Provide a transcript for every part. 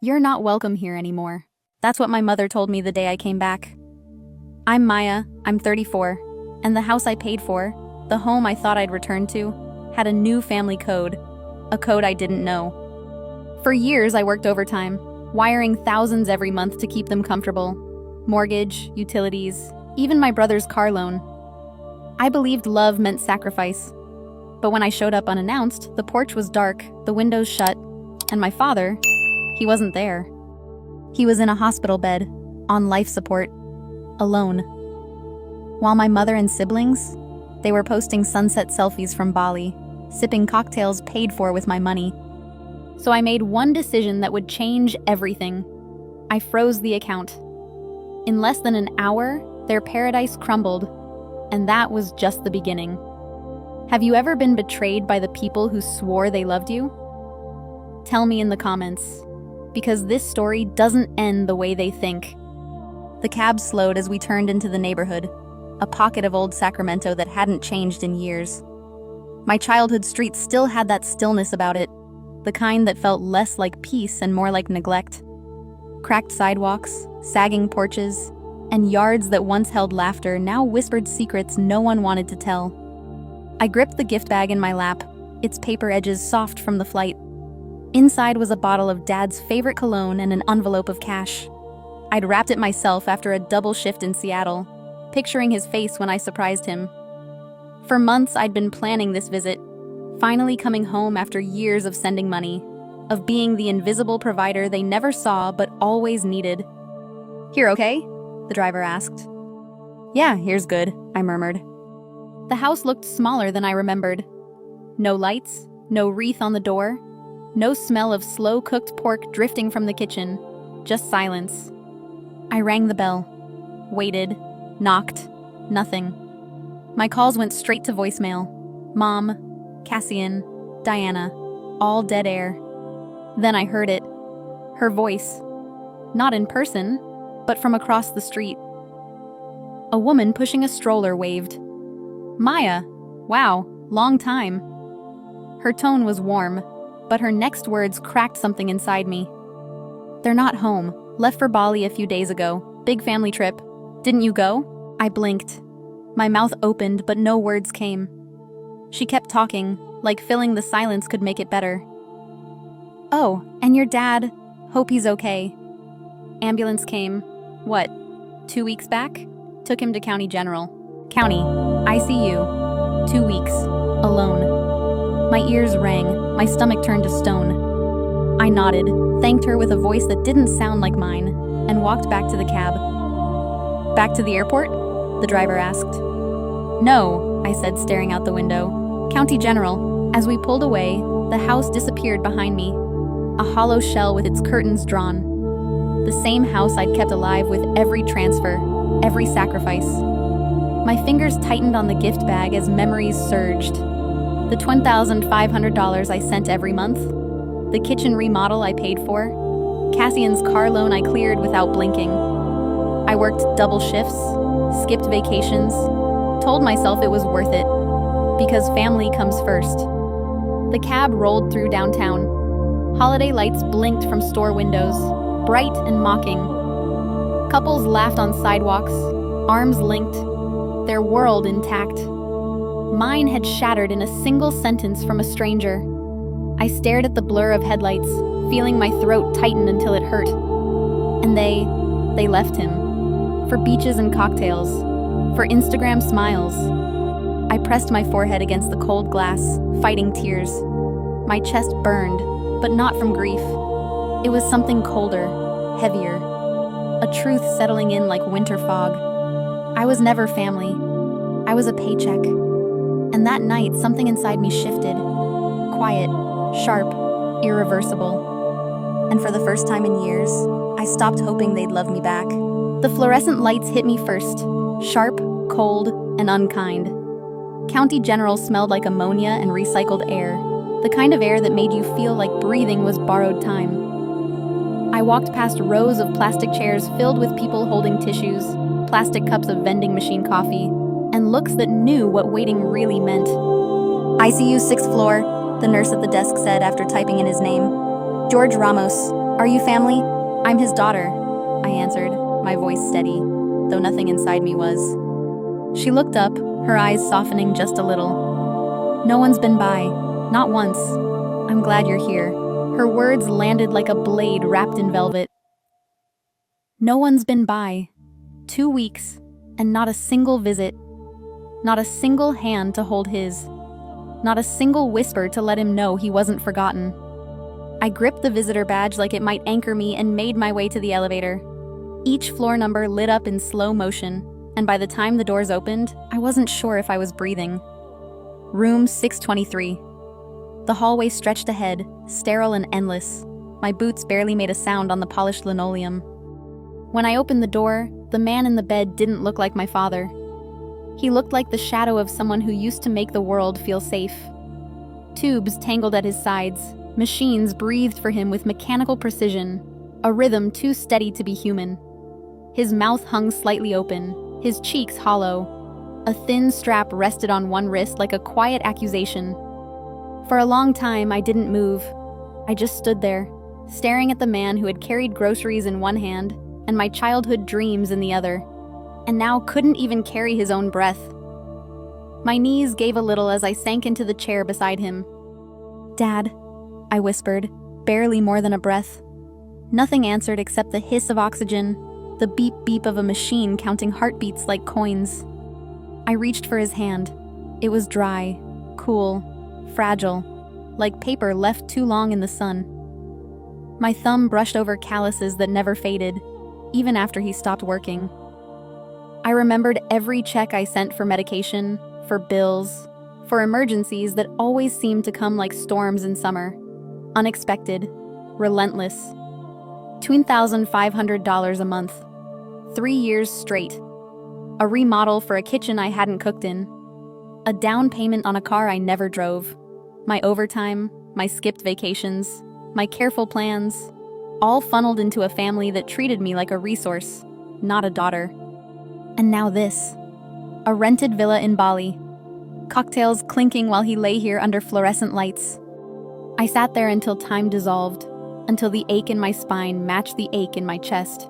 You're not welcome here anymore. That's what my mother told me the day I came back. I'm Maya, I'm 34, and the house I paid for, the home I thought I'd return to, had a new family code, a code I didn't know. For years, I worked overtime, wiring thousands every month to keep them comfortable. Mortgage, utilities, even my brother's car loan. I believed love meant sacrifice. But when I showed up unannounced, the porch was dark, the windows shut, and my father, he wasn't there. He was in a hospital bed, on life support, alone. While my mother and siblings, they were posting sunset selfies from Bali, sipping cocktails paid for with my money. So I made one decision that would change everything. I froze the account. In less than an hour, their paradise crumbled, and that was just the beginning. Have you ever been betrayed by the people who swore they loved you? Tell me in the comments, because this story doesn't end the way they think. The cab slowed as we turned into the neighborhood, a pocket of old Sacramento that hadn't changed in years. My childhood street still had that stillness about it, the kind that felt less like peace and more like neglect. Cracked sidewalks, sagging porches, and yards that once held laughter now whispered secrets no one wanted to tell. I gripped the gift bag in my lap, its paper edges soft from the flight. Inside was a bottle of Dad's favorite cologne and an envelope of cash. I'd wrapped it myself after a double shift in Seattle, picturing his face when I surprised him. For months, I'd been planning this visit, finally coming home after years of sending money, of being the invisible provider they never saw but always needed. "Here, okay?" the driver asked. "Yeah, here's good," I murmured. The house looked smaller than I remembered. No lights, no wreath on the door, no smell of slow-cooked pork drifting from the kitchen, just silence. I rang the bell, waited, knocked, nothing. My calls went straight to voicemail. Mom, Cassian, Diana, all dead air. Then I heard it. Her voice. Not in person, but from across the street. A woman pushing a stroller waved. "Maya, wow, long time." Her tone was warm, but her next words cracked something inside me. "They're not home. Left for Bali a few days ago. Big family trip. Didn't you go?" I blinked. My mouth opened, but no words came. She kept talking, like filling the silence could make it better. "Oh, and your dad? Hope he's okay." Ambulance came. What, 2 weeks back? Took him to County General. County, ICU. 2 weeks. Alone. My ears rang, my stomach turned to stone. I nodded, thanked her with a voice that didn't sound like mine, and walked back to the cab. "Back to the airport?" the driver asked. "No," I said, staring out the window. "County General." As we pulled away, the house disappeared behind me, a hollow shell with its curtains drawn. The same house I'd kept alive with every transfer, every sacrifice. My fingers tightened on the gift bag as memories surged. The $1,500 I sent every month, the kitchen remodel I paid for, Cassian's car loan I cleared without blinking. I worked double shifts, skipped vacations, told myself it was worth it, because family comes first. The cab rolled through downtown. Holiday lights blinked from store windows, bright and mocking. Couples laughed on sidewalks, arms linked, their world intact. Mine had shattered in a single sentence from a stranger. I stared at the blur of headlights, feeling my throat tighten until it hurt. And they left him. For beaches and cocktails, for Instagram smiles. I pressed my forehead against the cold glass, fighting tears. My chest burned, but not from grief. It was something colder, heavier, a truth settling in like winter fog. I was never family. I was a paycheck. And that night, something inside me shifted. Quiet, sharp, irreversible. And for the first time in years, I stopped hoping they'd love me back. The fluorescent lights hit me first, sharp, cold, and unkind. County General smelled like ammonia and recycled air, the kind of air that made you feel like breathing was borrowed time. I walked past rows of plastic chairs filled with people holding tissues, plastic cups of vending machine coffee, and looks that knew what waiting really meant. "ICU 6th floor, the nurse at the desk said after typing in his name. "George Ramos, "Are you family?" "I'm his daughter," I answered, my voice steady, though nothing inside me was. She looked up, her eyes softening just a little. "No one's been by. Not once. I'm glad you're here." Her words landed like a blade wrapped in velvet. No one's been by. 2 weeks, and not a single visit. Not a single hand to hold his. Not a single whisper to let him know he wasn't forgotten. I gripped the visitor badge like it might anchor me and made my way to the elevator. Each floor number lit up in slow motion, and by the time the doors opened, I wasn't sure if I was breathing. Room 623. The hallway stretched ahead, sterile and endless. My boots barely made a sound on the polished linoleum. When I opened the door, the man in the bed didn't look like my father. He looked like the shadow of someone who used to make the world feel safe. Tubes tangled at his sides, machines breathed for him with mechanical precision, a rhythm too steady to be human. His mouth hung slightly open, his cheeks hollow. A thin strap rested on one wrist like a quiet accusation. For a long time, I didn't move. I just stood there, staring at the man who had carried groceries in one hand and my childhood dreams in the other, and now couldn't even carry his own breath. My knees gave a little as I sank into the chair beside him. "Dad," I whispered, barely more than a breath. Nothing answered except the hiss of oxygen, the beep-beep of a machine counting heartbeats like coins. I reached for his hand. It was dry, cool, fragile, like paper left too long in the sun. My thumb brushed over calluses that never faded, even after he stopped working. I remembered every check I sent for medication, for bills, for emergencies that always seemed to come like storms in summer. Unexpected, relentless. $2,500 a month. 3 years straight. A remodel for a kitchen I hadn't cooked in. A down payment on a car I never drove. My overtime, my skipped vacations, my careful plans, all funneled into a family that treated me like a resource, not a daughter. And now this. A rented villa in Bali. Cocktails clinking while he lay here under fluorescent lights. I sat there until time dissolved, until the ache in my spine matched the ache in my chest.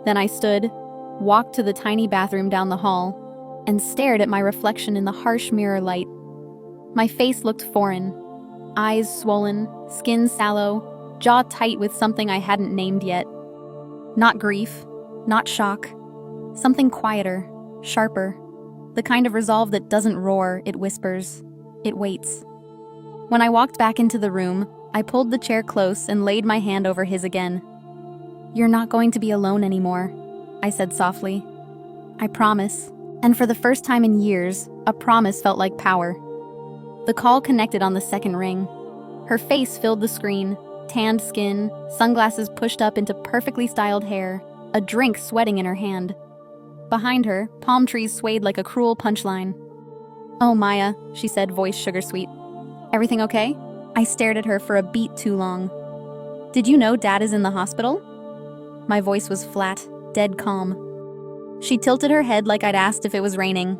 Then I stood, walked to the tiny bathroom down the hall, and stared at my reflection in the harsh mirror light. My face looked foreign. Eyes swollen, skin sallow, jaw tight with something I hadn't named yet. Not grief, not shock. Something quieter, sharper. The kind of resolve that doesn't roar, it whispers. It waits. When I walked back into the room, I pulled the chair close and laid my hand over his again. "You're not going to be alone anymore," I said softly. "I promise." And for the first time in years, a promise felt like power. The call connected on the second ring. Her face filled the screen, tanned skin, sunglasses pushed up into perfectly styled hair, a drink sweating in her hand. Behind her, palm trees swayed like a cruel punchline. "Oh, Maya," she said, voice sugar-sweet. "Everything okay?" I stared at her for a beat too long. "Did you know Dad is in the hospital?" My voice was flat, dead calm. She tilted her head like I'd asked if it was raining.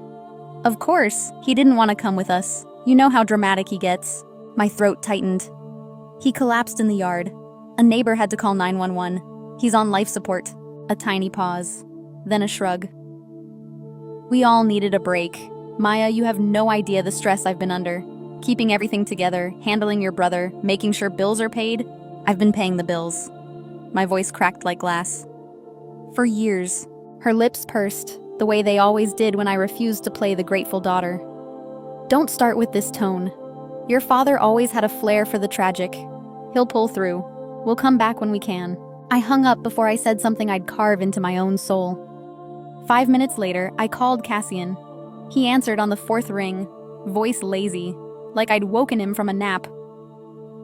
"Of course, he didn't want to come with us. You know how dramatic he gets." My throat tightened. "He collapsed in the yard. A neighbor had to call 911. He's on life support." A tiny pause, then a shrug. "We all needed a break. Maya, you have no idea the stress I've been under. Keeping everything together, handling your brother, making sure bills are paid. I've been paying the bills." My voice cracked like glass. "For years." Her lips pursed, the way they always did when I refused to play the grateful daughter. "Don't start with this tone. Your father always had a flair for the tragic. He'll pull through. We'll come back when we can." I hung up before I said something I'd carve into my own soul. 5 minutes later, I called Cassian. He answered on the fourth ring, voice lazy, like I'd woken him from a nap.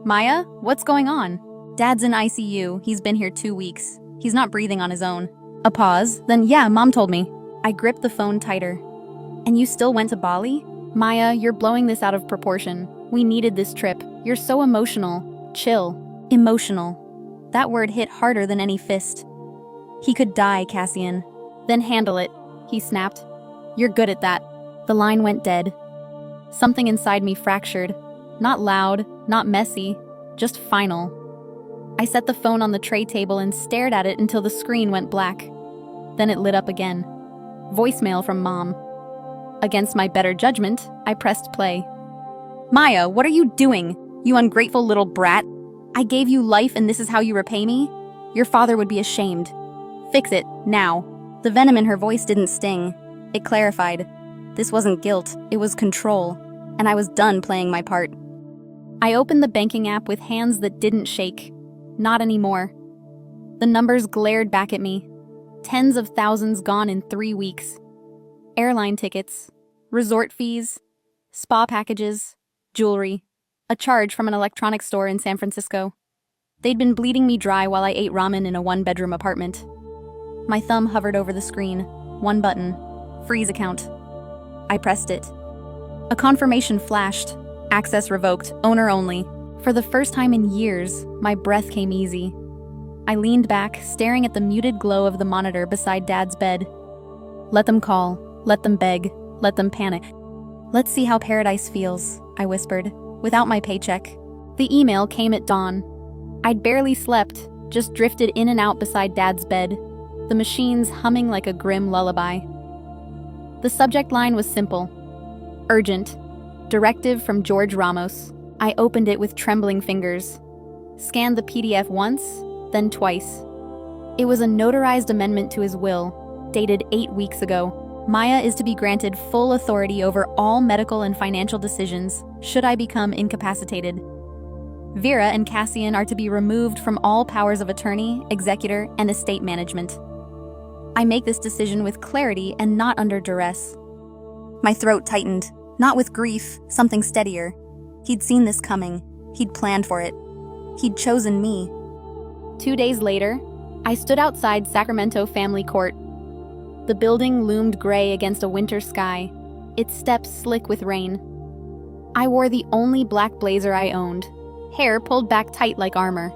"Maya, what's going on?" "Dad's in ICU. He's been here 2 weeks. He's not breathing on his own." A pause, then yeah, Mom told me. I gripped the phone tighter. "And you still went to Bali?" "Maya, you're blowing this out of proportion. We needed this trip. You're so emotional." "Chill." Emotional. That word hit harder than any fist. "He could die, Cassian." "Then handle it," he snapped. "You're good at that." The line went dead. Something inside me fractured. Not loud, not messy, just final. I set the phone on the tray table and stared at it until the screen went black. Then it lit up again. Voicemail from Mom. Against my better judgment, I pressed play. Maya, what are you doing? You ungrateful little brat. I gave you life and this is how you repay me? Your father would be ashamed. Fix it, now. The venom in her voice didn't sting. It clarified. This wasn't guilt, it was control, and I was done playing my part. I opened the banking app with hands that didn't shake. Not anymore. The numbers glared back at me. Tens of thousands gone in 3 weeks. Airline tickets, resort fees, spa packages, jewelry, a charge from an electronics store in San Francisco. They'd been bleeding me dry while I ate ramen in a one-bedroom apartment. My thumb hovered over the screen. One button. Freeze account. I pressed it. A confirmation flashed. Access revoked. Owner only. For the first time in years, my breath came easy. I leaned back, staring at the muted glow of the monitor beside Dad's bed. Let them call. Let them beg. Let them panic. Let's see how paradise feels, I whispered, without my paycheck. The email came at dawn. I'd barely slept, just drifted in and out beside Dad's bed, the machines humming like a grim lullaby. The subject line was simple. Urgent. Directive from George Ramos. I opened it with trembling fingers. Scanned the PDF once, then twice. It was a notarized amendment to his will, dated 8 weeks ago. Maya is to be granted full authority over all medical and financial decisions, should I become incapacitated. Vera and Cassian are to be removed from all powers of attorney, executor, and estate management. I make this decision with clarity and not under duress. My throat tightened, not with grief, something steadier. He'd seen this coming. He'd planned for it. He'd chosen me. 2 days later, I stood outside Sacramento Family Court. The building loomed gray against a winter sky, its steps slick with rain. I wore the only black blazer I owned, hair pulled back tight like armor.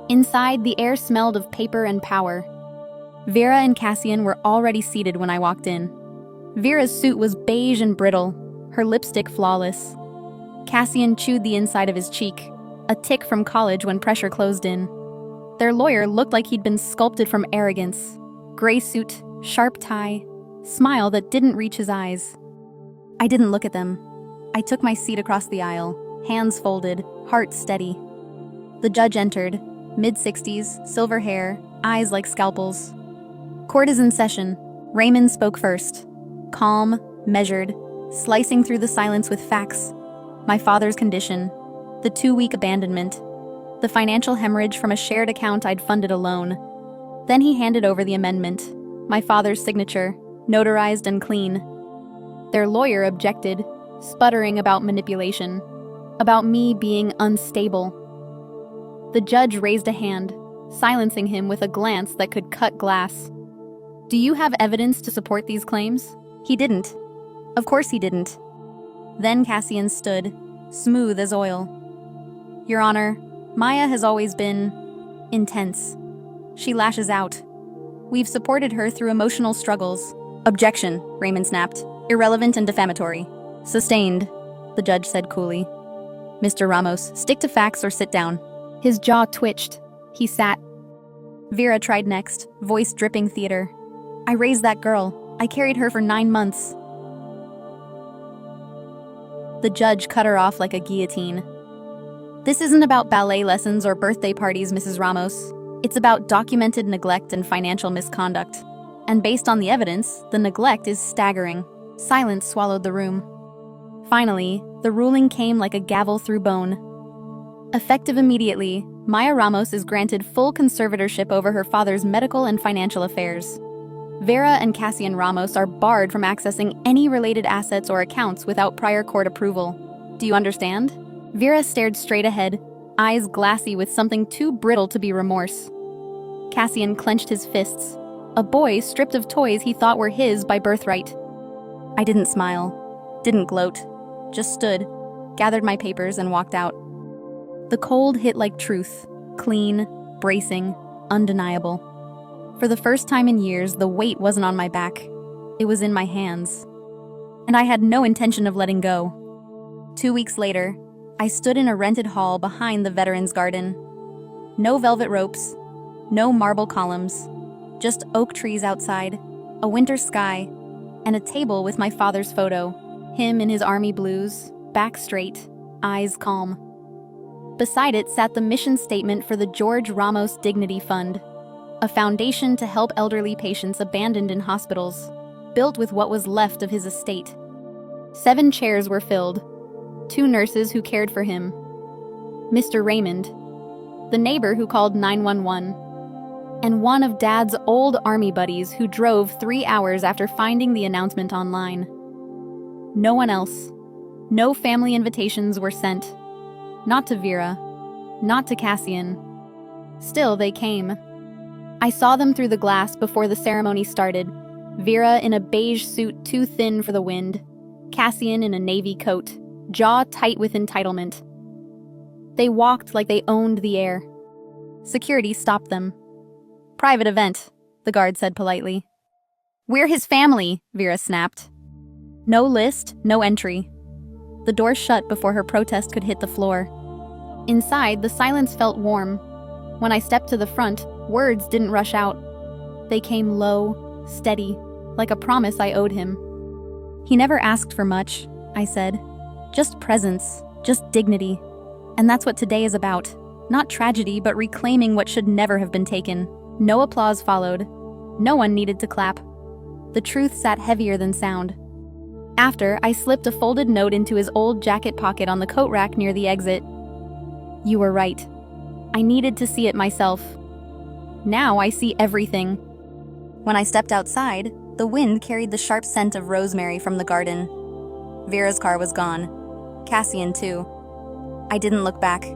Inside, the air smelled of paper and power. Vera and Cassian were already seated when I walked in. Vera's suit was beige and brittle, her lipstick flawless. Cassian chewed the inside of his cheek, a tic from college when pressure closed in. Their lawyer looked like he'd been sculpted from arrogance. Gray suit, sharp tie, smile that didn't reach his eyes. I didn't look at them. I took my seat across the aisle, hands folded, heart steady. The judge entered, mid-60s, silver hair, eyes like scalpels. Court is in session. Raymond spoke first. Calm, measured, slicing through the silence with facts. My father's condition, the 2-week abandonment, the financial hemorrhage from a shared account I'd funded alone. Then he handed over the amendment, my father's signature, notarized and clean. Their lawyer objected, sputtering about manipulation, about me being unstable. The judge raised a hand, silencing him with a glance that could cut glass. Do you have evidence to support these claims? He didn't. Of course he didn't. Then Cassian stood, smooth as oil. Your Honor, Maya has always been intense. She lashes out. We've supported her through emotional struggles. Objection, Raymond snapped. Irrelevant and defamatory. Sustained, the judge said coolly. Mr. Ramos, stick to facts or sit down. His jaw twitched. He sat. Vera tried next, voice dripping theater. I raised that girl. I carried her for 9 months. The judge cut her off like a guillotine. This isn't about ballet lessons or birthday parties, Mrs. Ramos. It's about documented neglect and financial misconduct. And based on the evidence, the neglect is staggering. Silence swallowed the room. Finally, the ruling came like a gavel through bone. Effective immediately, Maya Ramos is granted full conservatorship over her father's medical and financial affairs. Vera and Cassian Ramos are barred from accessing any related assets or accounts without prior court approval. Do you understand? Vera stared straight ahead, eyes glassy with something too brittle to be remorse. Cassian clenched his fists, a boy stripped of toys he thought were his by birthright. I didn't smile, didn't gloat, just stood, gathered my papers and walked out. The cold hit like truth, clean, bracing, undeniable. For the first time in years, the weight wasn't on my back. It was in my hands. And I had no intention of letting go. 2 weeks later, I stood in a rented hall behind the Veterans Garden. No velvet ropes, no marble columns, just oak trees outside, a winter sky, and a table with my father's photo, him in his army blues, back straight, eyes calm. Beside it sat the mission statement for the George Ramos Dignity Fund, a foundation to help elderly patients abandoned in hospitals, built with what was left of his estate. 7 chairs were filled, 2 nurses who cared for him, Mr. Raymond, the neighbor who called 911, and one of Dad's old army buddies who drove 3 hours after finding the announcement online. No one else. No family invitations were sent. Not to Vera. Not to Cassian. Still, they came. I saw them through the glass before the ceremony started. Vera in a beige suit too thin for the wind. Cassian in a navy coat, jaw tight with entitlement. They walked like they owned the air. Security stopped them. "Private event," the guard said politely. "We're his family," Vera snapped. No list, no entry. The door shut before her protest could hit the floor. Inside, the silence felt warm. When I stepped to the front, words didn't rush out. They came low, steady, like a promise I owed him. "He never asked for much," I said. "Just presence, just dignity. And that's what today is about. Not tragedy, but reclaiming what should never have been taken." No applause followed. No one needed to clap. The truth sat heavier than sound. After, I slipped a folded note into his old jacket pocket on the coat rack near the exit. "You were right. I needed to see it myself. Now I see everything." When I stepped outside, the wind carried the sharp scent of rosemary from the garden. Vera's car was gone. Cassian, too. I didn't look back.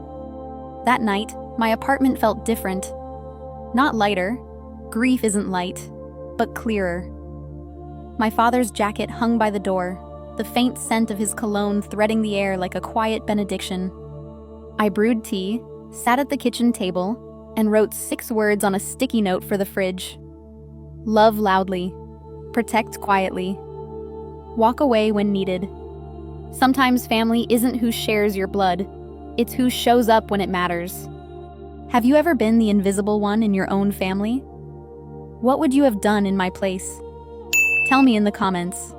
That night, my apartment felt different. Not lighter. Grief isn't light, but clearer. My father's jacket hung by the door, the faint scent of his cologne threading the air like a quiet benediction. I brewed tea, sat at the kitchen table, and wrote 6 words on a sticky note for the fridge. Love loudly. Protect quietly. Walk away when needed. Sometimes family isn't who shares your blood. It's who shows up when it matters. Have you ever been the invisible one in your own family? What would you have done in my place? Tell me in the comments.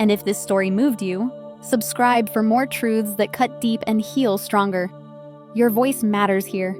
And if this story moved you, subscribe for more truths that cut deep and heal stronger. Your voice matters here.